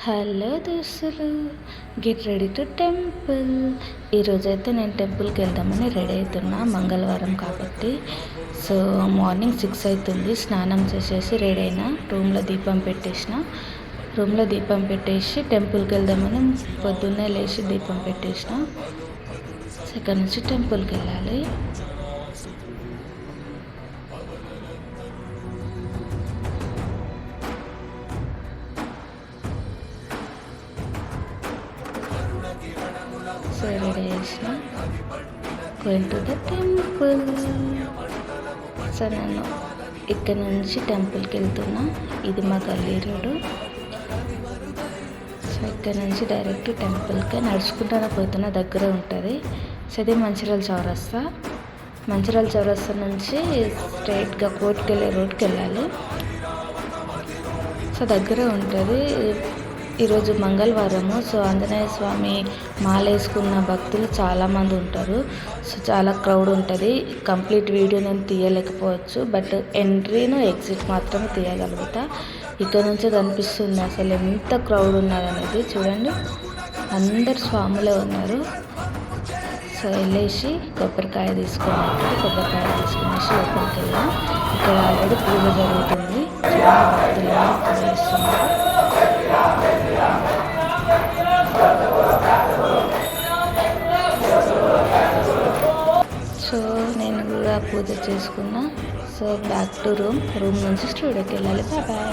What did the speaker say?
Hello దోస్తులు, get ready to temple. ఈరోజైతే నేను టెంపుల్కి వెళ్దామని రెడీ అవుతున్నా, మంగళవారం కాబట్టి. సో మార్నింగ్ 6 అవుతుంది. స్నానం చేసేసి రెడీ అయినా, రూమ్లో దీపం పెట్టేసి టెంపుల్కి వెళ్దామని పొద్దున్నే లేచి దీపం పెట్టేసిన. ఇక్కడ నుంచి టెంపుల్కి వెళ్ళాలి. సో రెడీ చేసిన, going to the temple. So నేను ఇక్కడ నుంచి టెంపుల్కి వెళ్తున్నా. ఇది మా గల్లీ రోడ్డు. సో ఇక్కడ నుంచి డైరెక్ట్ టెంపుల్కి నడుచుకుంటూనే పోతున్నా, దగ్గర ఉంటుంది. సో ఇది మంచిర్యాల చౌరస్తా నుంచి స్ట్రైట్గా కోర్టుకి వెళ్ళే రోడ్కి వెళ్ళాలి. సో దగ్గరే ఉంటుంది. ఈరోజు మంగళవారము. సో ఆంజనేయ స్వామి మాల వేసుకున్న భక్తులు చాలామంది ఉంటారు. సో చాలా క్రౌడ్ ఉంటుంది. కంప్లీట్ వీడియో నేను తీయలేకపోవచ్చు, బట్ ఎంట్రీను ఎగ్జిట్ మాత్రమే తీయగలుగుతా. ఇక్కడ నుంచి కనిపిస్తుంది అసలు ఎంత క్రౌడ్ ఉన్నదనేది. చూడండి, అందరు స్వాములే ఉన్నారు. సో వెళ్ళేసి కొబ్బరికాయ తీసుకునేసి లోపలికి వెళ్ళాం. ఇక్కడ ఆల్రెడీ పూజ జరుగుతుంది. భక్తులు పూజ చేస్తున్నారు. సో నేను కూడా పూజ చేసుకున్నా. సో బ్యాక్ టు రూమ్ నుంచి స్టూడియోకి వెళ్ళాలి. బాయ్.